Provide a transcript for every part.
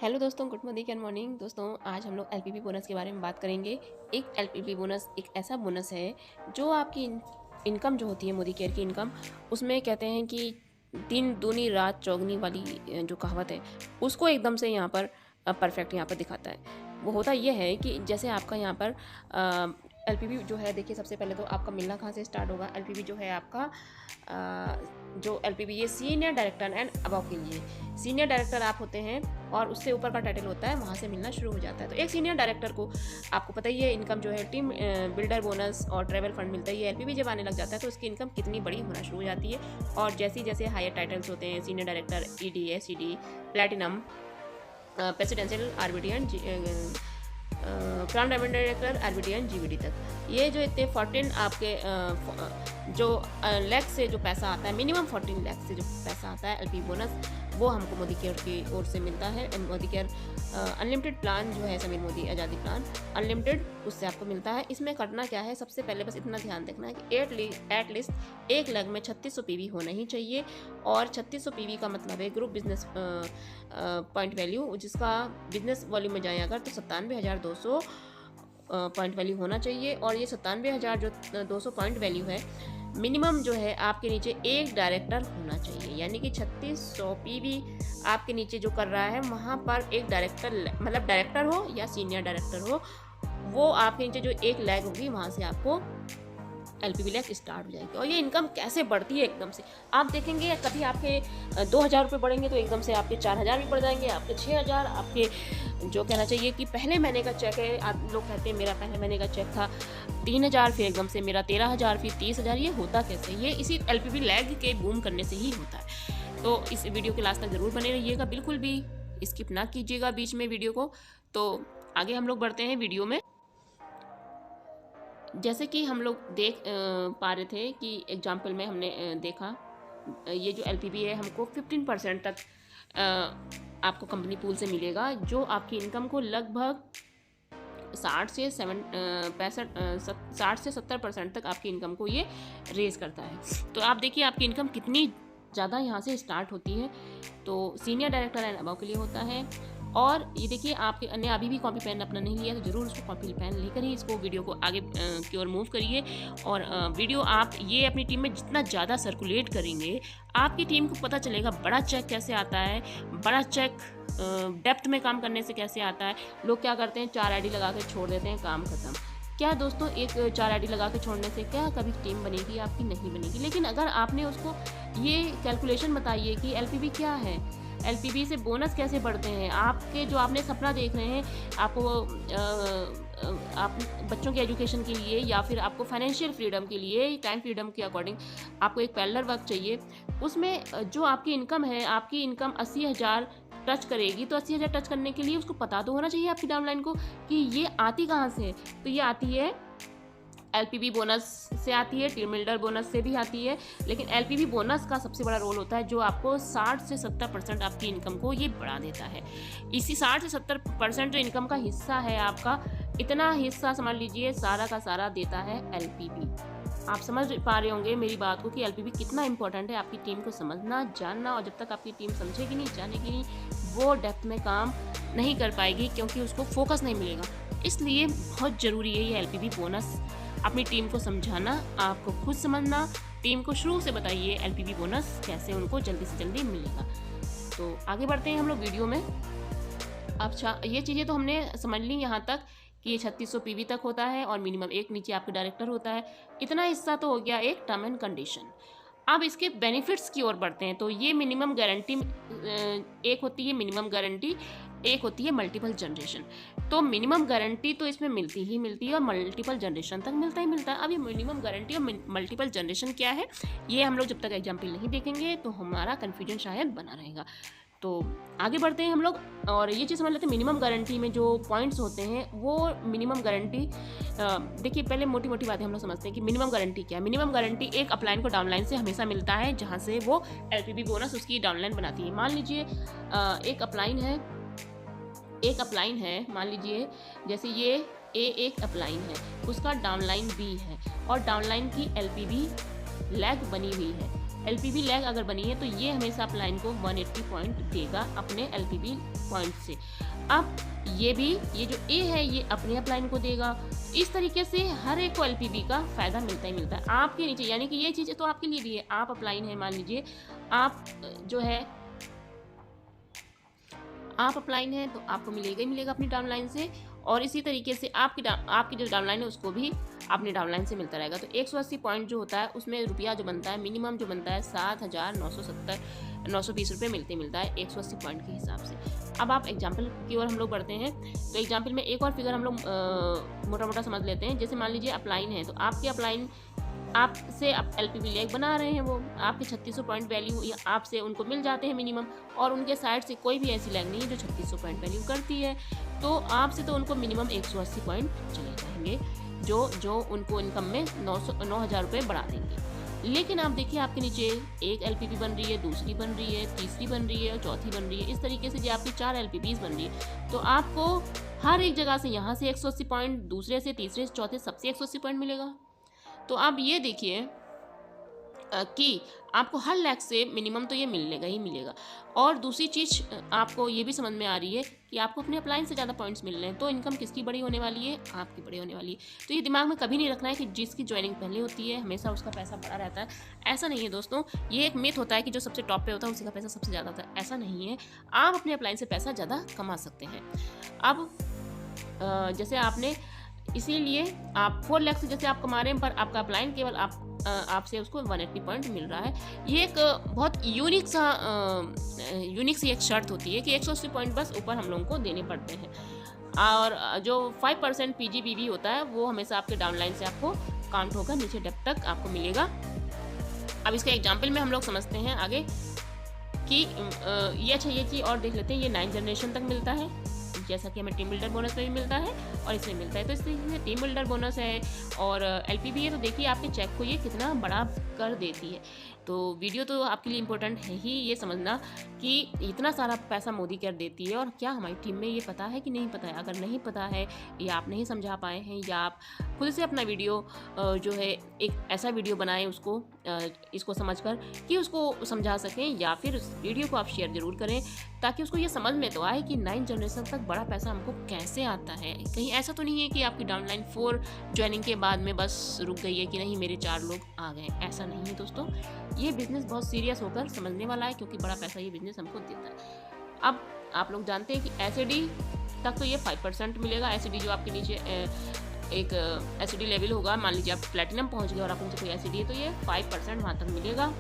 Hello दोस्तों, good morning and morning. दोस्तों, आज हम लोग एलपीपी बोनस के बारे में बात करेंगे। एक एलपीपी बोनस एक ऐसा बोनस है जो आपकी इनकम जो होती है, मोदी केयर की इनकम, उसमें कहते हैं कि दिन दूनी रात चौगनी वाली जो कहावत है, उसको एकदम से यहाँ पर परफेक्ट यहाँ पर दिखाता है। वो होता ये है कि जैसे आपका यहाँ पर एलपीपी जो है, देखिए सबसे पहले तो आपका मिलना कहाँ से स्टार्ट होगा। एलपीपी जो है आपका जो एलपीपी ये सीनियर डायरेक्टर एंड अबव के लिए, सीनियर डायरेक्टर आप होते हैं और उससे ऊपर का टाइटल होता है, वहाँ से मिलना शुरू हो जाता है। तो एक सीनियर डायरेक्टर को आपको पता ही है इनकम जो है टीम बिल्डर बोनस और ट्रैवल फंड मिलता ही है। एलपीपी जब आने लग जाता है तो उसकी इनकम कितनी बड़ी होना शुरू हो जाती है। और जैसे जैसे हायर टाइटल्स होते हैं, senior director, ED, SED, platinum, presidential, RBD and crown diamond director, RBD and GVD तक, ये जो इतने 14 आपके जो लैख से जो पैसा आता है, मिनिमम 14 लाख से जो पैसा आता है एलपी बोनस, वो हमको मोदी केयर की ओर से मिलता है। मोदी केयर अनलिमिटेड प्लान जो है, समीर मोदी आज़ादी प्लान अनलिमिटेड, उससे आपको मिलता है। इसमें करना क्या है, सबसे पहले बस इतना ध्यान रखना है कि एटलीस्ट एक लैख में 3600 पीवी होना ही चाहिए। और 3600 पीवी का मतलब है ग्रुप बिजनेस पॉइंट वैल्यू, जिसका बिजनेस वॉल्यूम में जाए अगर तो 97,200 पॉइंट वैल्यू होना चाहिए। और ये 97,000 जो 200 पॉइंट वैल्यू है, मिनिमम जो है आपके नीचे एक डायरेक्टर होना चाहिए। यानी कि 3600 पीवी आपके नीचे जो कर रहा है, वहाँ पर एक डायरेक्टर, मतलब डायरेक्टर हो या सीनियर डायरेक्टर हो, वो आपके नीचे जो एक लैग होगी, वहाँ से आपको एलपीवी लैग स्टार्ट हो जाएगी। और ये इनकम कैसे बढ़ती है एकदम से, आप देखेंगे कभी आपके 2,000 रुपये बढ़ेंगे तो एकदम से आपके 4,000 भी बढ़ जाएंगे, आपके 6,000, आपके जो कहना चाहिए कि पहले महीने का चेक है, आप लोग कहते हैं मेरा पहले महीने का चेक था 3,000, फिर एकदम से मेरा 13,000, फिर 30,000। ये होता कैसे? ये इसी एलपीवी लैग के बूम करने से ही होता है। तो इस वीडियो के लास्ट तक ज़रूर बने रहिएगा, बिल्कुल भी स्किप ना कीजिएगा बीच में वीडियो को। तो आगे हम लोग बढ़ते हैं वीडियो में। जैसे कि हम लोग देख पा रहे थे कि एग्जाम्पल में हमने देखा, ये जो एलपीवी है हमको 15% तक आपको कंपनी पूल से मिलेगा, जो आपकी इनकम को लगभग 60 से 70% तक आपकी इनकम को ये रेज करता है। तो आप देखिए आपकी इनकम कितनी ज़्यादा यहाँ से स्टार्ट होती है। तो सीनियर डायरेक्टर एंड अबव के लिए होता है। और ये देखिए, आपके अन्य अभी भी कॉपी पेन अपना नहीं लिया तो ज़रूर उसको कॉपी पेन लेकर ही इसको वीडियो को आगे की ओर मूव करिए। और वीडियो आप ये अपनी टीम में जितना ज़्यादा सर्कुलेट करेंगे, आपकी टीम को पता चलेगा बड़ा चेक कैसे आता है, बड़ा चेक डेप्थ में काम करने से कैसे आता है। लोग क्या करते हैं, 4 आईडी लगा कर छोड़ देते हैं, काम खत्म। क्या दोस्तों, एक 4 आईडी लगा के छोड़ने से क्या कभी टीम बनेगी? आपकी नहीं बनेगी। लेकिन अगर आपने उसको ये कैलकुलेशन बताइए कि एलपीवी क्या है, एलपीवी से बोनस कैसे बढ़ते हैं, आपके जो आपने सपना देख रहे हैं, आपको आप बच्चों के एजुकेशन के लिए या फिर आपको फाइनेंशियल फ्रीडम के लिए, टाइम फ्रीडम के अकॉर्डिंग आपको एक पैरेलल वर्क चाहिए, उसमें जो आपकी इनकम है, आपकी इनकम 80,000 टच करेगी, तो 80,000 टच करने के लिए उसको पता तो होना चाहिए आपकी डाउनलाइन को कि ये आती कहाँ से है। तो ये आती है एलपीवी बोनस से आती है, टीम बिल्डर बोनस से भी आती है। लेकिन एलपीवी बोनस का सबसे बड़ा रोल होता है, जो आपको 60 से 70% आपकी इनकम को ये बढ़ा देता है। इसी 60 से 70% जो इनकम का हिस्सा है आपका, इतना हिस्सा समझ लीजिए सारा का सारा देता है एलपीवी। आप समझ पा रहे होंगे मेरी बात को कि एलपीवी कितना इंपॉर्टेंट है आपकी टीम को समझना, जानना। और जब तक आपकी टीम समझेगी नहीं, जानेगी नहीं, वो डेप्थ में काम नहीं कर पाएगी, क्योंकि उसको फोकस नहीं मिलेगा। इसलिए बहुत ज़रूरी है ये एलपीवी बोनस, अपनी टीम को समझाना, आपको खुद समझना। टीम को शुरू से बताइए एलपीवी बोनस कैसे उनको जल्दी से जल्दी मिलेगा। तो आगे बढ़ते हैं हम लोग वीडियो में। अच्छा, ये चीज़ें तो हमने समझ ली यहाँ तक कि ये 3600 पीवी तक होता है और मिनिमम एक नीचे आपका डायरेक्टर होता है। इतना हिस्सा तो हो गया एक टर्म एंड कंडीशन। अब इसके बेनिफिट्स की ओर बढ़ते हैं। तो ये मिनिमम गारंटी, एक होती है मिनिमम गारंटी, एक होती है मल्टीपल जनरेशन। तो मिनिमम गारंटी तो इसमें मिलती ही मिलती है और मल्टीपल जनरेशन तक मिलता ही मिलता है। अब ये मिनिमम गारंटी और मल्टीपल जनरेशन क्या है, ये हम लोग जब तक एग्जाम्पल नहीं देखेंगे तो हमारा कन्फ्यूजन शायद बना रहेगा। तो आगे बढ़ते हैं हम लोग और ये चीज़ समझ लेते हैं। मिनिमम गारंटी में जो पॉइंट्स होते हैं, वो मिनिमम गारंटी, देखिए पहले मोटी मोटी बातें हम लोग समझते हैं कि मिनिमम गारंटी क्या है। मिनिमम गारंटी एक अपलाइन को डाउनलाइन से हमेशा मिलता है, जहाँ से वो एलपीवी बोनस उसकी डाउनलाइन बनाती है। मान लीजिए एक अपलाइन है, मान लीजिए जैसे ये एक अपलाइन है, उसका डाउनलाइन बी है और डाउनलाइन की एलपीवी लैग बनी हुई है। LPV लैग अगर बनी है तो ये हमेशा अपलाइन को 180 पॉइंट देगा अपने LPV पॉइंट से। अब ये जो A है ये अपने अपलाइन को देगा। इस तरीके से हर एक को LPV का फ़ायदा मिलता ही मिलता है। आपके नीचे यानी कि ये चीज़ें तो आपके लिए भी है, आप अपलाइन है, मान लीजिए आप जो है आप अपलाइन है तो आपको मिलेगा ही मिलेगा अपनी डाउनलाइन से, और इसी तरीके से आपकी जो डाउनलाइन है उसको भी अपनी डाउनलाइन से मिलता रहेगा। तो 180 पॉइंट जो होता है उसमें रुपया जो बनता है मिनिमम जो बनता है 7,920 रुपये मिलता है 180 पॉइंट के हिसाब से। अब आप एग्जाम्पल की ओर हम लोग बढ़ते हैं। तो एग्जाम्पल में एक और फिगर हम लोग मोटा मोटा समझ लेते हैं। जैसे मान लीजिए अपलाइन है, तो आपके अपलाइन आपसे आप LPV लैग बना रहे हैं, वो आपके 3600 पॉइंट वैल्यू या आपसे उनको मिल जाते हैं मिनिमम, और उनके साइड से कोई भी ऐसी लैग नहीं है जो 3600 पॉइंट वैल्यू करती है, तो आपसे तो उनको मिनिमम 180 पॉइंट चले जाएंगे जो उनको इनकम में 9,000 रुपये बढ़ा देंगे। लेकिन आप देखिए आपके नीचे एक LPV बन रही है, दूसरी बन रही है, तीसरी बन रही है और चौथी बन रही है। इस तरीके से जो आपकी 4 LPVs बन रही है, तो आपको हर एक जगह से यहाँ से 180 पॉइंट, दूसरे से, तीसरे से, चौथे सबसे 180 पॉइंट मिलेगा। तो आप ये देखिए कि आपको हर लैग से मिनिमम तो ये मिलेगा ही मिलेगा। और दूसरी चीज़ आपको ये भी समझ में आ रही है कि आपको अपने अपलाइन से ज़्यादा पॉइंट्स मिल रहे हैं, तो इनकम किसकी बड़ी होने वाली है? आपकी बड़ी होने वाली है। तो ये दिमाग में कभी नहीं रखना है कि जिसकी ज्वाइनिंग पहले होती है हमेशा उसका पैसा बड़ा रहता है। ऐसा नहीं है दोस्तों, ये एक मिथ होता है कि जो सबसे टॉप पे होता है उसी का पैसा सबसे ज़्यादा होता है। ऐसा नहीं है, आप अपने अपलाइन से पैसा ज़्यादा कमा सकते हैं। अब जैसे आपने इसीलिए आप 4 लाख से जैसे आप कमा रहे हैं, पर आपका अपलाइन केवल आपसे उसको 180 पॉइंट मिल रहा है। ये एक बहुत यूनिक सी एक शर्त होती है कि 180 पॉइंट बस ऊपर हम लोगों को देने पड़ते हैं, और जो 5% PGBV होता है वो हमेशा आपके डाउनलाइन से आपको काउंट होगा, नीचे डेप्थ तक आपको मिलेगा। अब इसके एग्जाम्पल में हम लोग समझते हैं आगे कि ये चीज़ और देख लेते हैं। ये 9 जनरेशन तक मिलता है, जैसा कि हमें टीम बिल्डर बोनस में भी मिलता है और इसमें मिलता है। तो इसमें टीम बिल्डर बोनस है और LPV है, तो देखिए आपके चेक को ये कितना बड़ा कर देती है। तो वीडियो तो आपके लिए इम्पोर्टेंट है ही, ये समझना कि इतना सारा पैसा मोदी कर देती है, और क्या हमारी टीम में ये पता है कि नहीं पता है। अगर नहीं पता है या आप नहीं समझा पाए हैं, या आप खुद से अपना वीडियो जो है एक ऐसा वीडियो बनाएं इसको समझकर कि उसको समझा सकें, या फिर उस वीडियो को आप शेयर ज़रूर करें ताकि उसको ये समझ में तो आए कि 9 जनरेशन तक बड़ा पैसा हमको कैसे आता है। कहीं ऐसा तो नहीं है कि आपकी डाउनलाइन 4 ज्वाइनिंग के बाद में बस रुक गई है कि नहीं मेरे 4 लोग आ गए, ऐसा नहीं है दोस्तों। ये बिज़नेस बहुत सीरियस होकर समझने वाला है, क्योंकि बड़ा पैसा ये बिज़नेस हमको देता है। अब आप लोग जानते हैं कि एसिडी तक तो ये 5% मिलेगा। एसिडी जो आपके नीचे एक एसिडी लेवल होगा, मान लीजिए आप प्लेटिनम पहुंच गए और आप उनसे कोई एसिडी है तो ये 5% वहाँ तक मिलेगा।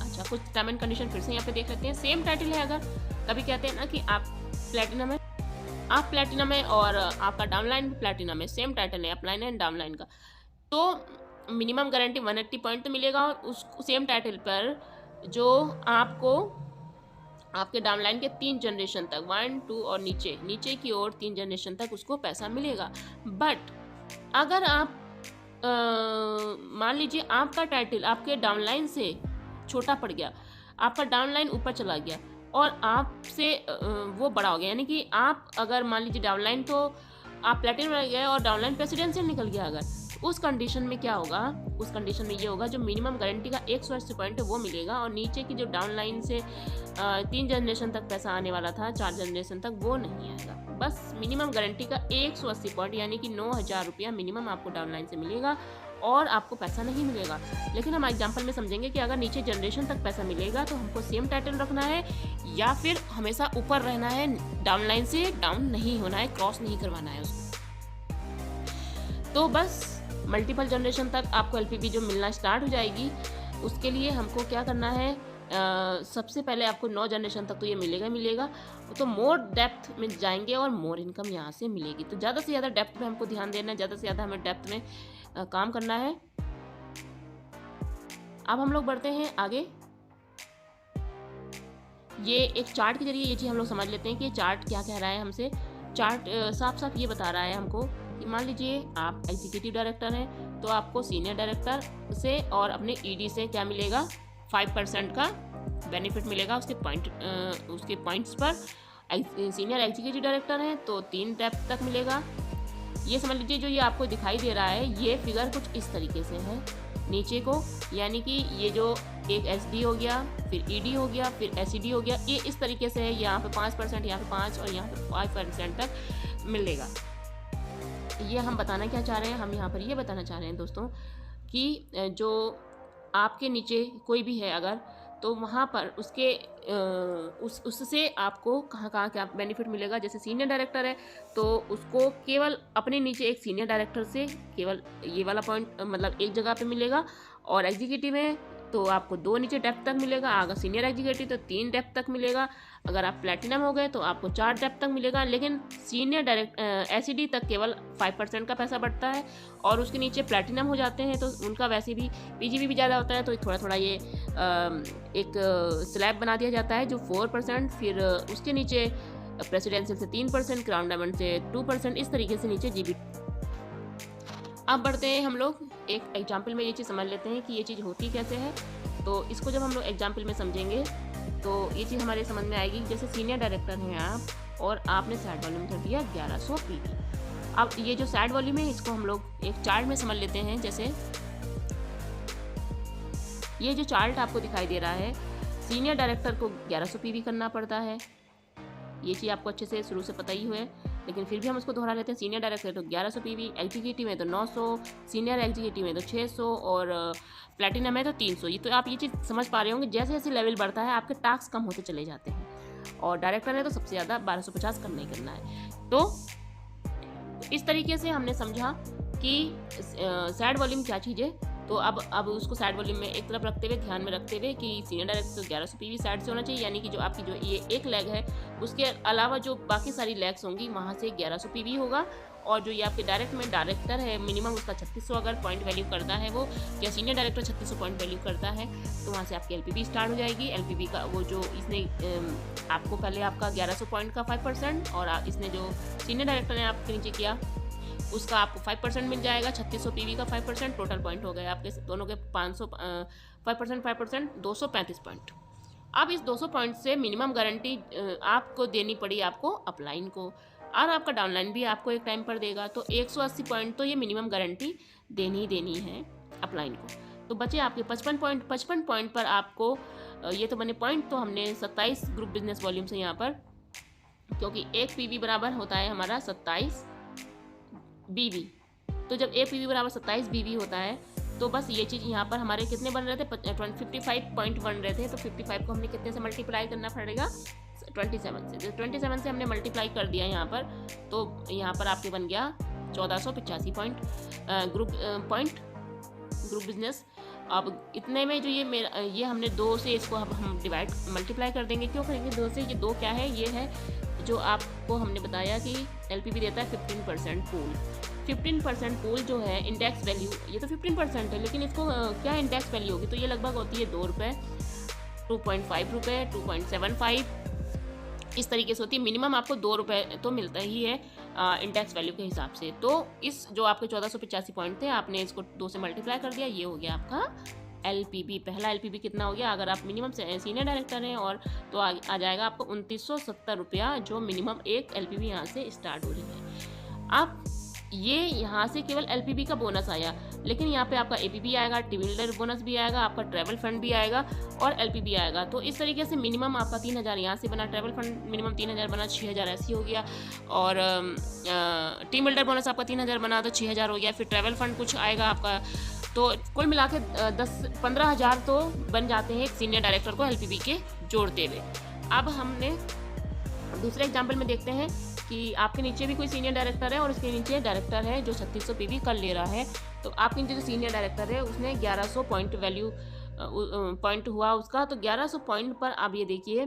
अच्छा, कुछ टर्म एंड कंडीशन फिर से यहाँ पे देख लेते हैं। सेम टाइटल है, अगर कभी कहते हैं ना कि आप प्लेटिनम है और आपका डाउनलाइन भी प्लेटिनम है, सेम टाइटल है अपलाइन एंड डाउनलाइन का, तो मिनिमम गारंटी 180 पॉइंट तो मिलेगा। और उस सेम टाइटल पर जो आपको आपके डाउनलाइन के 3 जनरेशन तक 1, 2 और नीचे की ओर 3 जनरेशन तक उसको पैसा मिलेगा। बट अगर आप मान लीजिए आपका टाइटल आपके डाउनलाइन से छोटा पड़ गया, आपका डाउनलाइन ऊपर चला गया और आपसे वो बड़ा हो गया, यानी कि आप अगर मान लीजिए डाउनलाइन तो आप प्लेटिनम रह गए और डाउनलाइन प्रेसिडेंशियल निकल गया, अगर उस कंडीशन में क्या होगा, उस कंडीशन में ये होगा जो मिनिमम गारंटी का 180 पॉइंट वो मिलेगा, और नीचे की जो डाउनलाइन से 3 जनरेशन तक पैसा आने वाला था, 4 जनरेशन तक, वो नहीं आएगा। बस मिनिमम गारंटी का 180 पॉइंट यानी कि 9,000 रुपया मिनिमम आपको डाउनलाइन से मिलेगा और आपको पैसा नहीं मिलेगा। लेकिन हम एग्जाम्पल में समझेंगे कि अगर नीचे जनरेशन तक पैसा मिलेगा तो हमको सेम टाइटल रखना है या फिर हमेशा ऊपर रहना है, डाउनलाइन से डाउन नहीं होना है, क्रॉस नहीं करवाना है उसको। तो बस मल्टीपल जनरेशन तक आपको LPV जो मिलना स्टार्ट हो जाएगी। उसके लिए हमको क्या करना है, सबसे पहले आपको 9 जनरेशन तक तो ये मिलेगा, तो मोर डेप्थ में जाएंगे और मोर इनकम यहाँ से मिलेगी। तो ज़्यादा से ज़्यादा डेप्थ में हमको ध्यान देना है, ज़्यादा से ज़्यादा हमें डेप्थ में काम करना है। अब हम लोग बढ़ते हैं आगे। ये एक चार्ट के जरिए ये चीज़ हम लोग समझ लेते हैं कि चार्ट क्या कह रहा है हमसे। चार्ट साफ साफ ये बता रहा है हमको कि मान लीजिए आप एग्जीक्यूटिव डायरेक्टर हैं तो आपको सीनियर डायरेक्टर से और अपने ED से क्या मिलेगा, 5% का बेनिफिट मिलेगा उसके पॉइंट्स पर। सीनियर एग्जीक्यूटिव डायरेक्टर हैं तो 3 डेप्थ तक मिलेगा। ये समझ लीजिए जो ये आपको दिखाई दे रहा है ये फिगर कुछ इस तरीके से है नीचे को, यानी कि ये जो एक एसडी हो गया, फिर ईडी हो गया, फिर एसईडी हो गया। ये इस तरीके से है, यहाँ पे 5%, यहाँ पे 5 और यहाँ पे 5% तक मिलेगा। ये हम बताना क्या चाह रहे हैं, हम यहाँ पर ये बताना चाह रहे हैं दोस्तों कि जो आपके नीचे कोई भी है अगर, तो वहाँ पर उसके उससे आपको कहाँ कहाँ क्या बेनिफिट मिलेगा। जैसे सीनियर डायरेक्टर है तो उसको केवल अपने नीचे एक सीनियर डायरेक्टर से केवल ये वाला पॉइंट मतलब एक जगह पे मिलेगा, और एग्जीक्यूटिव है तो आपको 2 नीचे डेप्थ तक मिलेगा। अगर सीनियर एग्जीक्यूटिव तो 3 डेप्थ तक मिलेगा। अगर आप प्लेटिनम हो गए तो आपको 4 डेप्थ तक मिलेगा। लेकिन सीनियर एसईडी तक केवल 5% का पैसा बढ़ता है, और उसके नीचे प्लेटिनम हो जाते हैं तो उनका वैसे भी पीजीबी भी ज़्यादा होता है, तो थोड़ा थोड़ा ये एक स्लैब बना दिया जाता है जो 4%, फिर उसके नीचे प्रेसिडेंशियल से 3%, क्राउन डायमंड से 2%, इस तरीके से नीचे जीबी। अब बढ़ते हैं हम लोग एक एग्जाम्पल में ये चीज़ समझ लेते हैं कि ये चीज़ होती कैसे है। तो इसको जब हम लोग एग्जाम्पल में समझेंगे तो ये चीज़ हमारे समझ में आएगी। जैसे सीनियर डायरेक्टर हैं आप और आपने सैड वॉल्यूम कर दिया 1100 पीवी। अब ये जो सैड वॉल्यूम है इसको हम लोग एक चार्ट में समझ लेते हैं। जैसे ये जो चार्ट आपको दिखाई दे रहा है, सीनियर डायरेक्टर को 1100 पीवी करना पड़ता है। ये चीज़ आपको अच्छे से शुरू से पता ही हुआ है, लेकिन फिर भी हम उसको दोहरा लेते हैं। सीनियर डायरेक्टर तो 1100 पीवी, एग्जीक्यूटिव में तो 900, सीनियर एग्जीक्यूटिव में तो 600 और प्लैटिनम है तो 300। ये तो आप ये चीज़ समझ पा रहे होंगे, जैसे जैसे लेवल बढ़ता है आपके टास्क कम होते चले जाते हैं, और डायरेक्टर है तो सबसे ज़्यादा 1250 करना ही करना है। तो इस तरीके से हमने समझा कि सैड वॉल्यूम क्या चीज़ है। तो अब उसको सैड वॉल्यूम में एक तरफ रखते हुए, ध्यान में रखते हुए कि सीनियर डायरेक्टर तो 1100 पीवी सैड से होना चाहिए, यानी कि जो आपकी जो ये एक लेग है उसके अलावा जो बाकी सारी लेग्स होंगी वहाँ से 1100 पीवी होगा। और जो ये आपके डायरेक्ट में डायरेक्टर है मिनिमम उसका 3600 अगर पॉइंट वैल्यू करता है वो, या सीनियर डायरेक्टर 3600 पॉइंट वैल्यू करता है, तो वहाँ से आपकी एलपीबी स्टार्ट हो जाएगी। एलपीबी का वो जो इसने आपको पहले आपका 1100 पॉइंट का 5%, और इसने जो सीनियर डायरेक्टर ने आपके नीचे किया उसका आपको 5% मिल जाएगा। 3600 पीवी का 5%, टोटल पॉइंट हो गए आपके दोनों के 500 5% 235 पॉइंट। अब इस 200 पॉइंट से मिनिमम गारंटी आपको देनी पड़ी आपको अपलाइन को, और आपका डाउनलाइन भी आपको एक टाइम पर देगा। तो 180 पॉइंट तो ये मिनिमम गारंटी देनी है अपलाइन को। तो बचे आपके 55 पॉइंट। 55 पॉइंट पर आपको ये तो बने पॉइंट, तो हमने 27 ग्रुप बिजनेस वॉल्यूम से यहाँ पर, क्योंकि एक पीवी बराबर होता है हमारा 27 बीवी, तो जब एक पीवी बराबर 27 बीवी होता है तो बस ये चीज़ यहाँ पर हमारे कितने बन रहे थे, 55 पॉइंट बन रहे थे। तो 55 को हमने कितने से मल्टीप्लाई करना पड़ेगा, 27 से। तो 27 से हमने मल्टीप्लाई कर दिया यहाँ पर, तो यहाँ पर आपके बन गया 1485 पॉइंट ग्रुप बिजनेस। अब इतने में जो ये हमने 2 से इसको हम डिवाइड मल्टीप्लाई कर देंगे। क्यों करेंगे 2 से? ये 2 क्या है, ये है जो आपको हमने बताया कि एलपीबी देता है 15% पूल। 15% पूल जो है इंडेक्स वैल्यू, ये तो 15% है, लेकिन इसको क्या इंडेक्स वैल्यू होगी, तो ये लगभग होती है 2 रुपये, 2.5 रुपये, 2.75, इस तरीके से होती है। मिनिमम आपको 2 रुपये तो मिलता ही है इंडेक्स वैल्यू के हिसाब से। तो इस जो आपके 1485 पॉइंट थे आपने इसको 2 से मल्टीप्लाई कर दिया, ये हो गया आपका एलपीबी। पहला एलपीबी कितना हो गया, अगर आप मिनिमम सीनियर डायरेक्टर हैं और तो आ जाएगा आपको 2970 रुपया, जो मिनिमम एक एलपीबी यहाँ से स्टार्ट हो रही है। अब ये यहाँ से केवल एलपीबी का बोनस आया, लेकिन यहाँ पे आपका एपीबी आएगा, टीम बिल्डर बोनस भी आएगा, आपका ट्रैवल फंड भी आएगा और एलपीबी आएगा। तो इस तरीके से मिनिमम आपका 3000 यहाँ से बना, ट्रैवल फंड मिनिमम 3000 बना, 6000 ऐसी हो गया, और टीम बिल्डर बोनस आपका 3000 बना तो 6000 हो गया। फिर ट्रैवल फंड कुछ आएगा आपका, तो कुल मिला के 15,000 तो बन जाते हैं एक सीनियर डायरेक्टर को एलपीबी के जोड़ते हुए। अब हमने दूसरे एग्जाम्पल में देखते हैं कि आपके नीचे भी कोई सीनियर डायरेक्टर है और उसके नीचे डायरेक्टर है जो 3600 पीवी कर ले रहा है। तो आपके नीचे जो सीनियर डायरेक्टर है उसने 1100 पॉइंट वैल्यू पॉइंट हुआ उसका, तो 1100 पॉइंट पर आप ये देखिए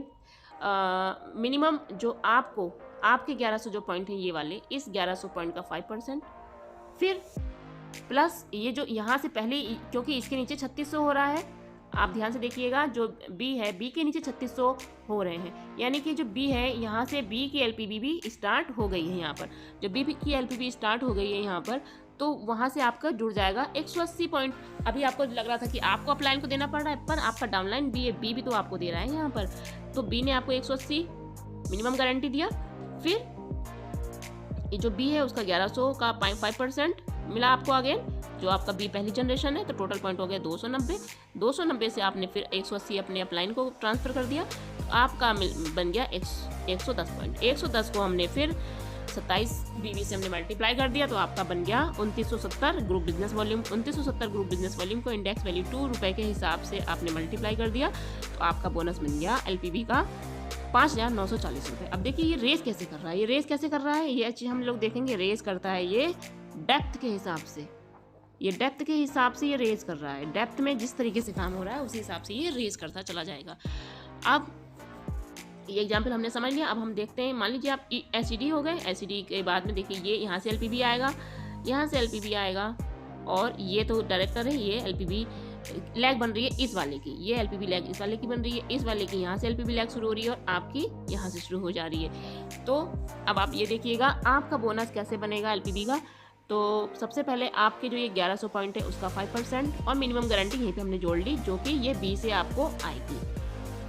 मिनिमम जो आपको आपके 1100 जो पॉइंट हैं ये वाले, इस 1100 पॉइंट का 5%, फिर प्लस ये जो यहाँ से पहले, क्योंकि इसके नीचे 3600 हो रहा है, आप ध्यान से देखिएगा, जो बी है बी के नीचे 3600 हो रहे हैं, यानी कि जो बी है यहाँ से बी की एलपीबी भी स्टार्ट हो गई है। यहाँ पर जो बी की एलपीबी स्टार्ट हो गई है यहाँ पर, तो वहाँ से आपका जुड़ जाएगा 180 पॉइंट। अभी आपको लग रहा था कि आपको अपलाइन को देना पड़ रहा है, पर आपका डाउनलाइन बी है, बी भी तो आपको दे रहा है यहाँ पर, तो बी ने आपको 180 मिनिमम गारंटी दिया। फिर ये जो बी है उसका 1100 का 5% मिला आपको अगेन, जो आपका बी पहली जनरेशन है, तो टोटल पॉइंट हो गया 290। 290 से आपने फिर 180 अपने अपलाइन को ट्रांसफ़र कर दिया, तो आपका बन गया 110 पॉइंट। 110 को हमने फिर 27 बीवी से हमने मल्टीप्लाई कर दिया, तो आपका बन गया 2970 group business volume. 2970 group business volume को इंडेक्स वैल्यू 2 रुपये के हिसाब से आपने मल्टीप्लाई कर दिया, तो आपका बोनस बन गया एलपीबी का 5,940 रुपये। अब देखिए ये रेस कैसे कर रहा है, ये रेस कैसे कर रहा है, ये चीज़ हम लोग देखेंगे। रेस करता है ये डेप्थ के हिसाब से, ये डेप्थ के हिसाब से ये रेस कर रहा है। डेप्थ में जिस तरीके से काम हो रहा है उसी हिसाब से ये रेस करता चला जाएगा। अब ये एग्जाम्पल हमने समझ लिया। अब हम देखते हैं, मान लीजिए आप एसईडी हो गए। एसईडी के बाद में देखिए ये यहाँ से एलपीबी आएगा, यहाँ से एलपीबी आएगा, और ये तो डायरेक्टर है, ये एलपीबी लैग बन रही है इस वाले की, ये एलपीबी लैग इस वाले की बन रही है, इस वाले की यहाँ से एलपीबी लैग शुरू हो रही है और आपकी यहाँ से शुरू हो जा रही है। तो अब आप ये देखिएगा आपका बोनस कैसे बनेगा एलपीबी का। तो सबसे पहले आपके जो ये 1100 पॉइंट है उसका 5% और मिनिमम गारंटी यहीं पे हमने जोड़ ली, जो कि ये बी से आपको आएगी।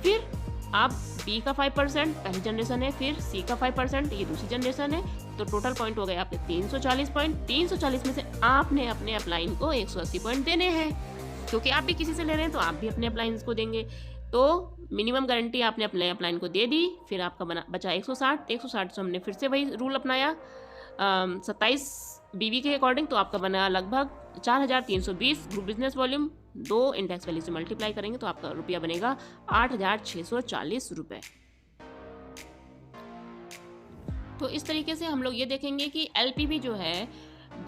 फिर आप बी का 5% पहली जनरेशन है, फिर सी का 5% ये दूसरी जनरेशन है, तो टोटल पॉइंट हो गए आपके 340 पॉइंट। 340 में से आपने अपने अपलाइन को 180 पॉइंट देने हैं, क्योंकि आप भी किसी से ले रहे हैं तो आप भी अपने अपलाइंस को देंगे। तो मिनिमम गारंटी आपने अपने अपलाइन को दे दी, फिर आपका बचा 160। 160 से हमने फिर से वही रूल अपनाया 27 बीवी के अकॉर्डिंग, तो आपका बना लगभग 4,320 group business volume. 2 index value से मल्टीप्लाई करेंगे तो आपका रुपया बनेगा 8,640 रुपये। तो इस तरीके से हम लोग ये देखेंगे कि एलपीबी जो है,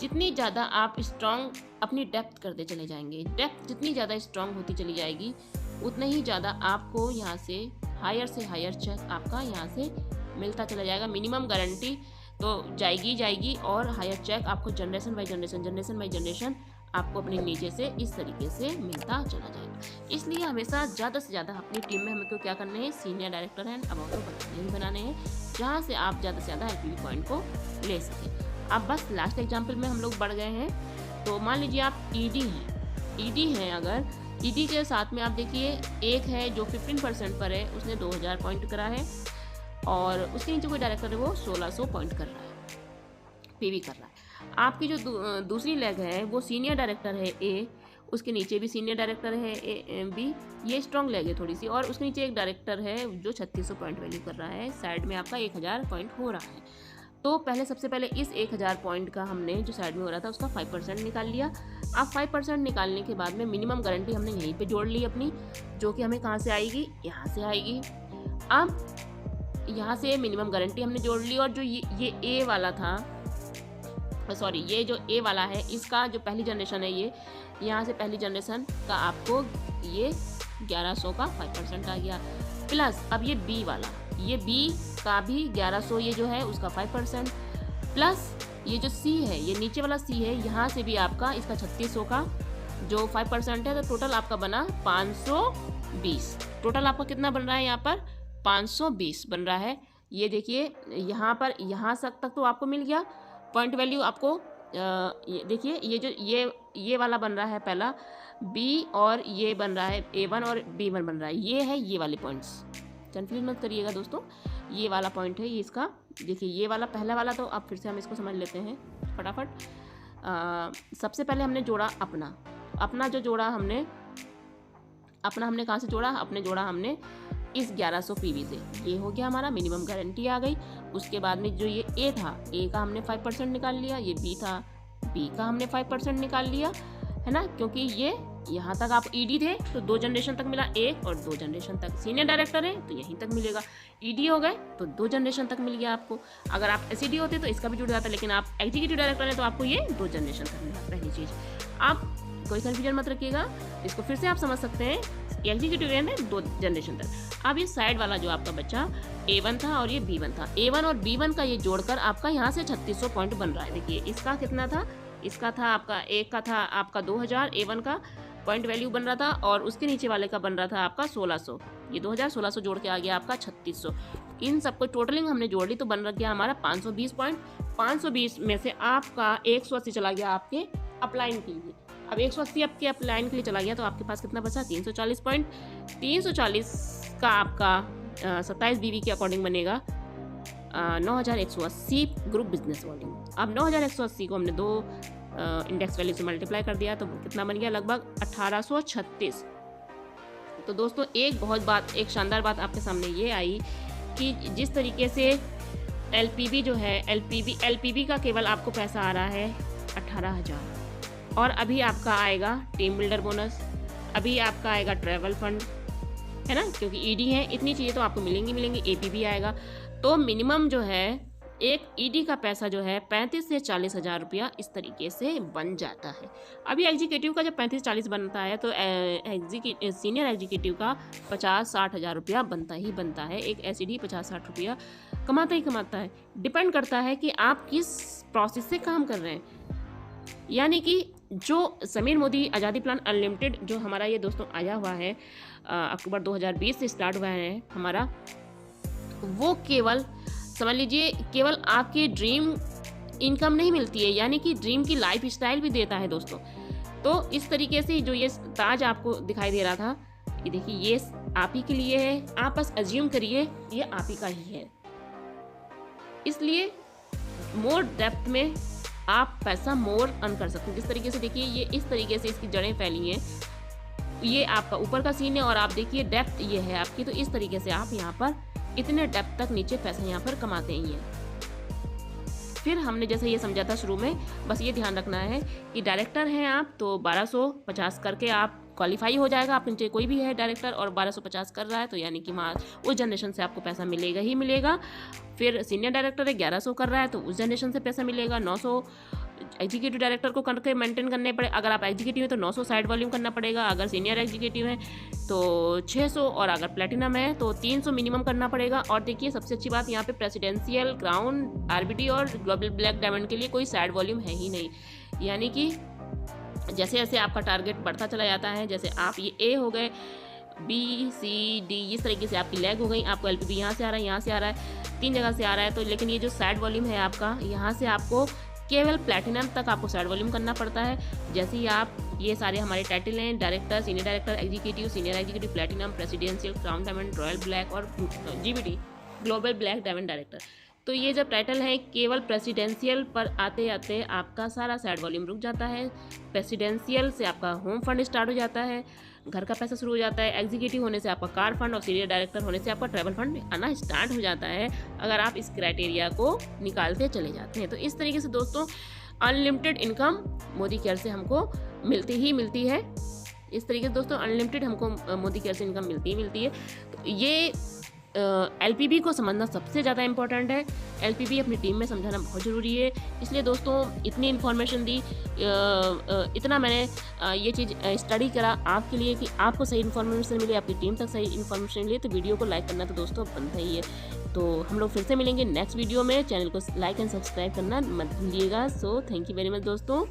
जितनी ज़्यादा आप स्ट्रॉन्ग अपनी डेप्थ करते चले जाएंगे, डेप्थ जितनी ज़्यादा स्ट्रॉन्ग होती चली जाएगी, उतना ही ज़्यादा आपको यहाँ से हायर चेक आपका यहाँ से मिलता चला जाएगा। मिनिमम गारंटी तो जाएगी और हायर चेक आपको जनरेशन बाई जनरेशन आपको अपने नीचे से इस तरीके से मिलता चला जाएगा। इसलिए हमेशा ज़्यादा से ज़्यादा अपनी टीम में हमको क्या करने हैं, सीनियर डायरेक्टर एंड अबाउट को बनाने हैं, जहाँ से आप ज़्यादा से ज़्यादा एलपीबी पॉइंट को ले सकें। अब बस लास्ट एग्जाम्पल में हम लोग बढ़ गए हैं। तो मान लीजिए आप ईडी हैं, अगर ईडी के साथ में आप देखिए एक है जो 15% पर है, उसने 2000 पॉइंट करा है, और उसके नीचे कोई डायरेक्टर है वो 1600 पॉइंट कर रहा है, पीवी कर रहा है। आपकी जो दूसरी लेग है वो सीनियर डायरेक्टर है ए, उसके नीचे भी सीनियर डायरेक्टर है ए बी, ये स्ट्रॉन्ग लेग है थोड़ी सी, और उसके नीचे एक डायरेक्टर है जो 3600 पॉइंट वैल्यू कर रहा है, साइड में आपका 1000 पॉइंट हो रहा है। तो सबसे पहले इस 1000 पॉइंट का हमने जो साइड में हो रहा था उसका 5% निकाल लिया। अब 5% निकालने के बाद में मिनिमम गारंटी हमने यहीं पे जोड़ ली अपनी, जो कि हमें कहाँ से आएगी, यहाँ से आएगी। अब यहाँ से मिनिमम गारंटी हमने जोड़ ली, और जो ये ए वाला था, सॉरी ये जो ए वाला है, इसका जो पहली जनरेशन है, ये यहाँ से पहली जनरेशन का आपको ये 1100 का 5% आ गया, प्लस अब ये बी वाला, ये बी का भी 1100 ये जो है उसका 5%, प्लस ये जो सी है, ये नीचे वाला सी है, यहाँ से भी आपका इसका 3600 का जो 5% है, तो टोटल आपका बना 520। टोटल आपका कितना बन रहा है यहाँ पर, 520 बन रहा है। ये देखिए यहाँ पर, यहाँ तक तो आपको मिल गया पॉइंट वैल्यू आपको। ये देखिए ये जो ये वाला बन रहा है पहला बी, और ये बन रहा है A1 और B1 बन रहा है, ये है ये वाले पॉइंट्स, कन्फ्यूज मत करिएगा दोस्तों। ये वाला पॉइंट है ये इसका, देखिए ये वाला पहला वाला, तो अब फिर से हम इसको समझ लेते हैं फटाफट। सबसे पहले हमने जोड़ा अपना जो जोड़ा हमने, अपना हमने कहाँ से जोड़ा, अपने जोड़ा हमने इस 1100 पीवी से, ये हो गया हमारा, मिनिमम गारंटी आ गई। उसके बाद में जो ये ए था, ए का हमने 5% निकाल लिया, ये बी था, बी का हमने 5% निकाल लिया, है ना, क्योंकि ये यहाँ तक आप ईडी थे तो 2 जनरेशन तक मिला, 1 और 2 जनरेशन तक। सीनियर डायरेक्टर है तो यहीं तक मिलेगा, ईडी हो गए तो 2 जनरेशन तक मिल गया आपको। अगर आप एसईडी होते तो इसका भी जुड़ जाता, लेकिन आप एग्जीक्यूटिव डायरेक्टर हैं तो आपको ये 2 जनरेशन तक मिला। पहली चीज़, आप कोई कन्फ्यूजन मत रखिएगा, इसको फिर से आप समझ सकते हैं। एग्जीक्यूटिव है 2 जनरेशन तक। अब ये साइड वाला जो आपका बच्चा A1 था और ये B1 था, A1 और B1 का ये जोड़कर आपका यहाँ से 3600 पॉइंट बन रहा है। देखिए इसका कितना था, इसका था आपका एक का था आपका 2000 A1 का पॉइंट वैल्यू बन रहा था, और उसके नीचे वाले का बन रहा था आपका 1600, ये 2600 जोड़ के आ गया आपका 3600। इन सबको टोटलिंग हमने जोड़ ली तो बन रहा गया हमारा 520 पॉइंट। 520 में से आपका 180 चला गया आपके अपलाइन के लिए। अब 180 आपके अपलाइन के लिए चला गया तो आपके पास कितना बचा, 340 पॉइंट। 340 का आपका 27 बीवी के अकॉर्डिंग बनेगा 9180 ग्रुप बिजनेस वॉल्यूम। अब 9180 को हमने 2 इंडेक्स वैल्यू से मल्टीप्लाई कर दिया तो कितना बन गया, लगभग 1836। तो दोस्तों एक शानदार बात आपके सामने ये आई कि जिस तरीके से एलपीबी जो है, एलपीबी का केवल आपको पैसा आ रहा है 18,000, और अभी आपका आएगा टीम बिल्डर बोनस, अभी आपका आएगा ट्रैवल फंड, है ना, क्योंकि ईडी है, इतनी चीज़ें तो आपको मिलेंगी। एपीबी आएगा, तो मिनिमम जो है एक ईडी का पैसा जो है 35 से 40 हज़ार रुपया इस तरीके से बन जाता है। अभी एग्जीक्यूटिव का जब 35-40 बनता है तो सीनियर एग्जीक्यूटिव का 50-60 हज़ार रुपया बनता है। एक एसईडी 50-60 रुपया कमाता है। डिपेंड करता है कि आप किस प्रोसेस से काम कर रहे हैं। यानी कि जो समीर मोदी आज़ादी प्लान अनलिमिटेड जो हमारा ये दोस्तों आया हुआ है, अक्टूबर 2020 से स्टार्ट हुआ है हमारा, वो केवल समझ लीजिए केवल आपकी ड्रीम इनकम नहीं मिलती है, यानी कि ड्रीम की लाइफ स्टाइल भी देता है दोस्तों। तो इस तरीके से जो ये ताज आपको दिखाई दे रहा था, ये देखिए ये आप ही के लिए है, आप बस अज्यूम करिए ये आप ही का ही है। इसलिए मोर डेप्थ में आप पैसा मोर अर्न कर सकते हैं। जिस तरीके से देखिए ये इस तरीके से इसकी जड़ें फैली हैं, ये आपका ऊपर का सीन है और आप देखिए डेप्थ ये है आपकी, तो इस तरीके से आप यहाँ पर इतने डेप्थ तक नीचे पैसे यहाँ पर कमाते ही हैं। फिर हमने जैसे ये समझा था शुरू में, बस ये ध्यान रखना है कि डायरेक्टर हैं आप तो 1250 करके आप क्वालिफाई हो जाएगा। आप नीचे कोई भी है डायरेक्टर और 1250 कर रहा है तो यानी कि वहाँ उस जनरेशन से आपको पैसा मिलेगा ही मिलेगा। फिर सीनियर डायरेक्टर है 1100 कर रहा है तो उस जनरेशन से पैसा मिलेगा। 900 एग्जीक्यूटिव डायरेक्टर को करके मेंटेन करने पड़े, अगर आप एग्जीक्यूटिव है तो 900 साइड वॉल्यूम करना पड़ेगा, अगर सीनियर एग्जीक्यूटिव है तो 600, और अगर प्लेटिनम है तो 300 मिनिमम करना पड़ेगा। और देखिए सबसे अच्छी बात यहाँ पे प्रेसिडेंशियल, क्राउन, आरबीडी और ग्लोबल ब्लैक डायमंड के लिए कोई साइड वॉल्यूम है ही नहीं। यानी कि जैसे जैसे आपका टारगेट बढ़ता चला जाता है, जैसे आप ये ए हो गए, बी सी डी इस तरीके से आपकी लैग हो गई, आपको एलपीबी यहाँ से आ रहा है, यहाँ से आ रहा है, 3 जगह से आ रहा है, तो लेकिन ये जो साइड वॉल्यूम है आपका, यहाँ से आपको केवल प्लैटिनम तक आपको साइड वॉल्यूम करना पड़ता है। जैसे ही आप ये सारे हमारे टाइटल हैं, director, senior director, executive, senior executive, platinum, presidential, crown diamond, royal black और GBD, global black diamond director, तो ये जब टाइटल है केवल प्रेसिडेंशियल पर आते आते आपका सारा साइड वॉल्यूम रुक जाता है। प्रेसिडेंशियल से आपका होम फंड स्टार्ट हो जाता है, घर का पैसा शुरू हो जाता है। एग्जीक्यूटिव होने से आपका कार फंड और सीनियर डायरेक्टर होने से आपका ट्रैवल फंड आना स्टार्ट हो जाता है, अगर आप इस क्राइटेरिया को निकालते चले जाते हैं। तो इस तरीके से दोस्तों अनलिमिटेड इनकम मोदी केयर से हमको मिलती है। इस तरीके से दोस्तों अनलिमिटेड हमको मोदी केयर से इनकम मिलती है। तो ये एलपीबी को समझना सबसे ज़्यादा इम्पोर्टेंट है। एलपीबी अपनी टीम में समझाना बहुत ज़रूरी है। इसलिए दोस्तों इतनी इन्फॉर्मेशन दी, इतना मैंने ये चीज़ स्टडी करा आपके लिए कि आपको सही इन्फॉर्मेशन मिले, आपकी टीम तक सही इन्फॉर्मेशन मिले, तो वीडियो को लाइक करना तो दोस्तों बनता ही है। तो हम लोग फिर से मिलेंगे नेक्स्ट वीडियो में। चैनल को लाइक एंड सब्सक्राइब करना मत भूलिएगा। So thank you very much दोस्तों।